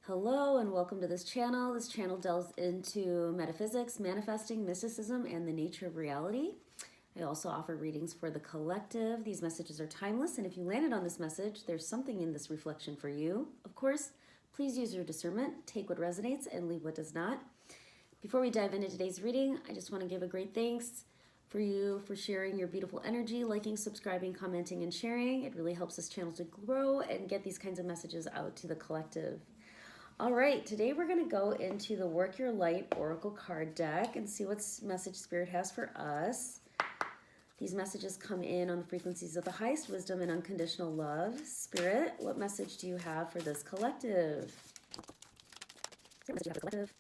Hello and welcome to this channel. This channel delves into metaphysics, manifesting, mysticism, and the nature of reality. I also offer readings for the collective. These messages are timeless, and if you landed on this message, there's something in this reflection for you. Of course, please use your discernment, take what resonates, and leave what does not. Before we dive into today's reading, I just want to give a great thanks for you for sharing your beautiful energy, liking, subscribing, commenting, and sharing. It really helps this channel to grow and get these kinds of messages out to the collective. All right, today we're going to go into the Work Your Light Oracle card deck and see what message Spirit has for us. These messages come in on the frequencies of the highest wisdom and unconditional love. Spirit, what message do you have for this collective? What message do you have for the collective?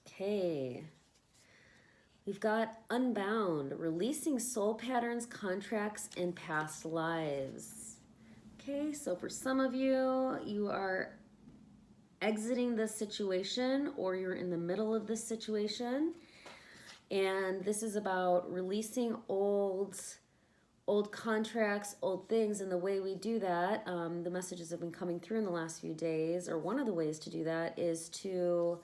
Okay. We've got Unbound, releasing soul patterns, contracts, and past lives. Okay, so for some of you, you are exiting this situation or you're in the middle of this situation. And this is about releasing old contracts, old things. And the way we do that, the messages have been coming through in the last few days, or one of the ways to do that is to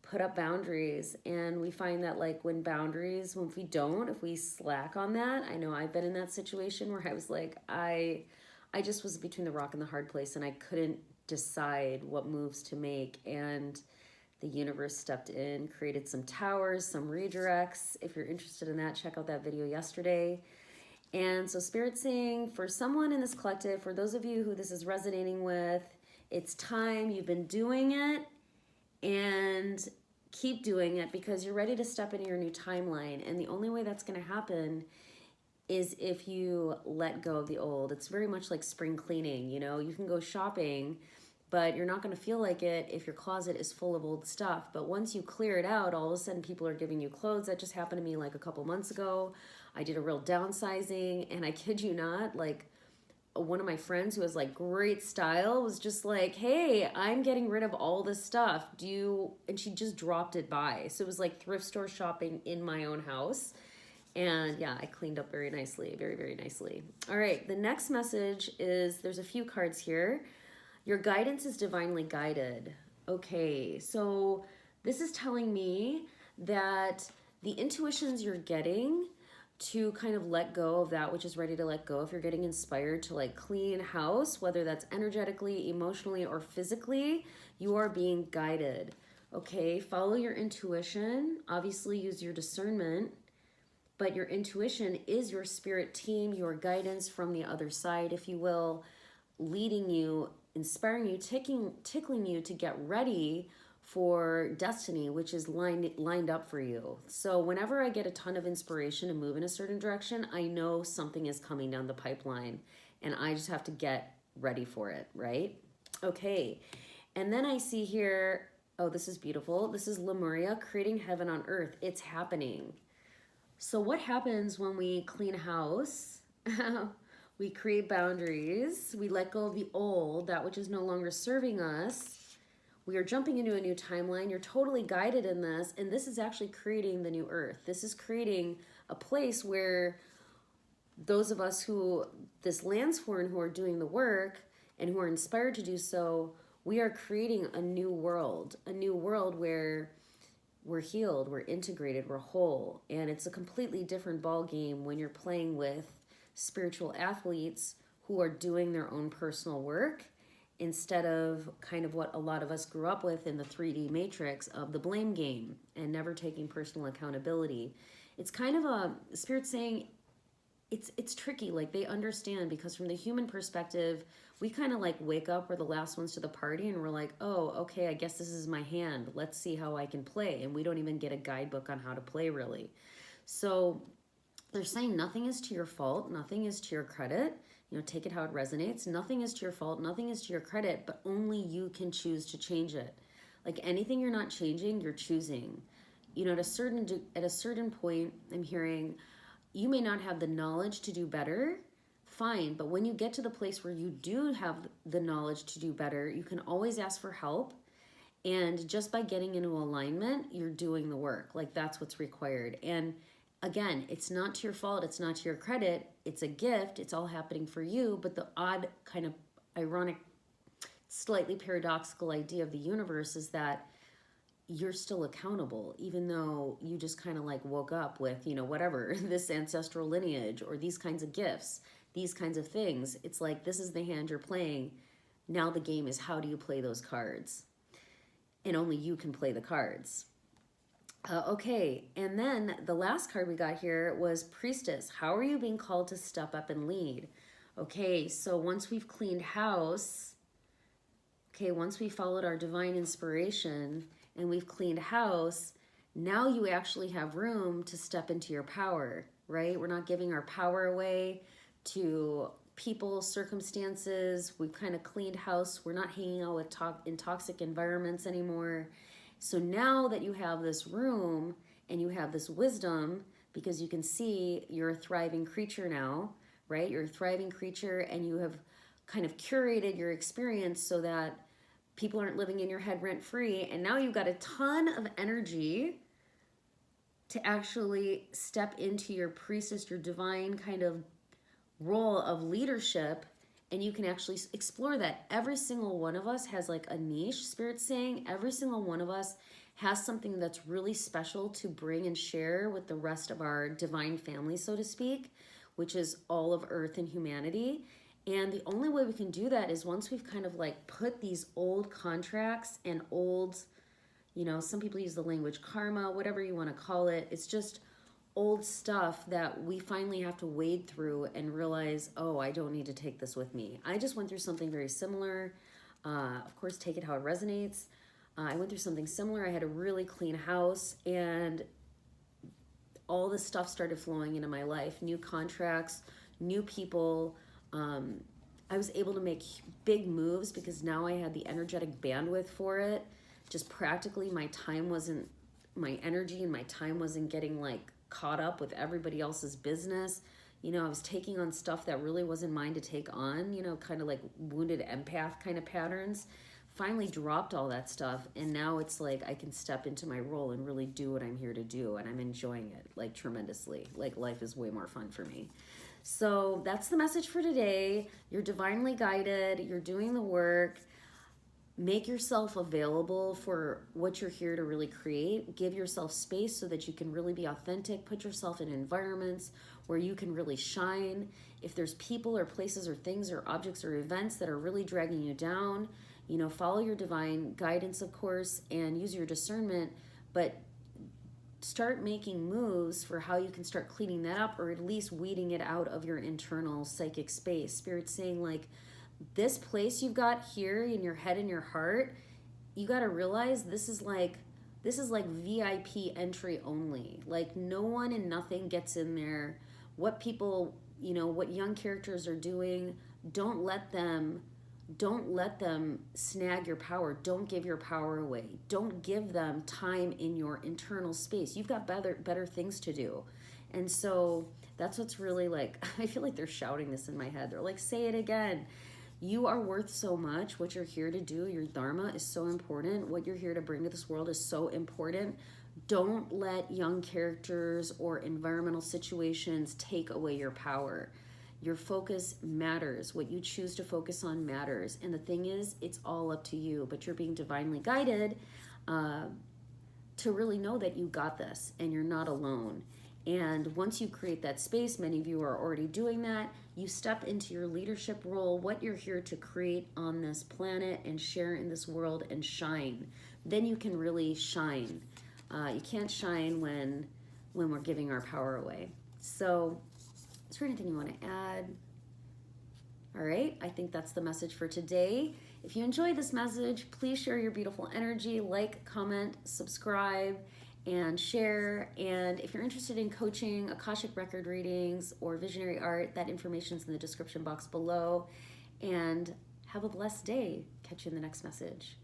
put up boundaries. And we find that like if we slack on that, I know I've been in that situation where I was like, I just was between the rock and the hard place and I couldn't decide what moves to make. And the universe stepped in, created some towers, some redirects. If you're interested in that, check out that video yesterday. And so Spirit's saying for someone in this collective, for those of you who this is resonating with, it's time. You've been doing it and keep doing it because you're ready to step into your new timeline. And the only way that's going to happen is if you let go of the old. It's very much like spring cleaning, you know? You can go shopping, but you're not gonna feel like it if your closet is full of old stuff. But once you clear it out, all of a sudden people are giving you clothes. That just happened to me like a couple months ago. I did a real downsizing, and I kid you not, like one of my friends who has like great style was just like, hey, I'm getting rid of all this stuff. And she just dropped it by. So it was like thrift store shopping in my own house. And yeah, I cleaned up very nicely, very, very nicely. All right, the next message is, there's a few cards here. Your guidance is divinely guided. Okay, so this is telling me that the intuitions you're getting to kind of let go of that which is ready to let go, if you're getting inspired to like clean house, whether that's energetically, emotionally, or physically, you are being guided. Okay, follow your intuition, obviously use your discernment, but your intuition is your spirit team, your guidance from the other side, if you will, leading you, inspiring you, tickling you to get ready for destiny, which is lined up for you. So whenever I get a ton of inspiration to move in a certain direction, I know something is coming down the pipeline and I just have to get ready for it, right? Okay, and then I see here, oh, this is beautiful. This is Lemuria, creating heaven on earth. It's happening. So what happens when we clean a house? We create boundaries. We let go of the old, that which is no longer serving us. We are jumping into a new timeline. You're totally guided in this. And this is actually creating the new earth. This is creating a place where those of us who this lands for and who are doing the work and who are inspired to do so, we are creating a new world where we're healed, we're integrated, we're whole. And it's a completely different ball game when you're playing with spiritual athletes who are doing their own personal work instead of kind of what a lot of us grew up with in the 3D matrix of the blame game and never taking personal accountability. It's kind of a Spirit saying it's tricky. Like they understand, because from the human perspective, we kind of like wake up, we're the last ones to the party, and we're like, oh, okay, I guess this is my hand. Let's see how I can play. And we don't even get a guidebook on how to play, really. So they're saying nothing is to your fault. Nothing is to your credit. You know, take it how it resonates. Nothing is to your fault. Nothing is to your credit, but only you can choose to change it. Like anything you're not changing, you're choosing. You know, at a certain point, I'm hearing, you may not have the knowledge to do better, fine, but when you get to the place where you do have the knowledge to do better, you can always ask for help. And just by getting into alignment, you're doing the work. Like that's what's required. And again, it's not to your fault, it's not to your credit, it's a gift, it's all happening for you, but the odd kind of ironic slightly paradoxical idea of the universe is that you're still accountable, even though you just kind of like woke up with, you know, whatever, this ancestral lineage or these kinds of gifts, these kinds of things. It's like, this is the hand you're playing. Now the game is, how do you play those cards? And only you can play the cards. Okay, and then the last card we got here was Priestess. How are you being called to step up and lead? Okay, so once we've cleaned house, okay, once we followed our divine inspiration and we've cleaned house, now you actually have room to step into your power, right? We're not giving our power away to people, circumstances. We've kind of cleaned house. We're not hanging out with in toxic environments anymore. So now that you have this room and you have this wisdom, because you can see you're a thriving creature now, right? You're a thriving creature and you have kind of curated your experience so that people aren't living in your head rent free. And now you've got a ton of energy to actually step into your priestess, your divine kind of role of leadership. And you can actually explore that. Every single one of us has like a niche, Spirit's saying. Every single one of us has something that's really special to bring and share with the rest of our divine family, so to speak, which is all of Earth and humanity. And the only way we can do that is once we've kind of like put these old contracts and old, you know, some people use the language karma, whatever you want to call it. It's just old stuff that we finally have to wade through and realize, oh, I don't need to take this with me. I just went through something very similar. Of course, take it how it resonates. I went through something similar. I had a really clean house and all this stuff started flowing into my life. New contracts, new people. I was able to make big moves because now I had the energetic bandwidth for it. Just practically my energy and my time wasn't getting like caught up with everybody else's business. You know, I was taking on stuff that really wasn't mine to take on, you know, kind of like wounded empath kind of patterns. Finally dropped all that stuff, and now it's like I can step into my role and really do what I'm here to do, and I'm enjoying it like tremendously. Like life is way more fun for me. So that's the message for today. You're divinely guided. You're doing the work. Make yourself available for what you're here to really create. Give yourself space so that you can really be authentic. Put yourself in environments where you can really shine. If there's people or places or things or objects or events that are really dragging you down, you know, follow your divine guidance, of course, and use your discernment, but start making moves for how you can start cleaning that up, or at least weeding it out of your internal psychic space. Spirit's saying, like, this place you've got here in your head and your heart, you got to realize this is like VIP entry only. Like no one and nothing gets in there. What people, you know, what young characters are doing, don't let them snag your power. Don't give your power away. Don't give them time in your internal space. You've got better things to do. And so that's what's really like, I feel like they're shouting this in my head. They're like, say it again. You are worth so much. What you're here to do, your dharma is so important. What you're here to bring to this world is so important. Don't let young characters or environmental situations take away your power. Your focus matters. What you choose to focus on matters. And the thing is, it's all up to you, but you're being divinely guided to really know that you got this and you're not alone. And once you create that space, many of you are already doing that, you step into your leadership role, what you're here to create on this planet and share in this world and shine. Then you can really shine. You can't shine when we're giving our power away. So is there anything you want to add? All right, I think that's the message for today. If you enjoyed this message, please share your beautiful energy, like, comment, subscribe, and share. And if you're interested in coaching, Akashic record readings, or visionary art, that information is in the description box below. And have a blessed day. Catch you in the next message.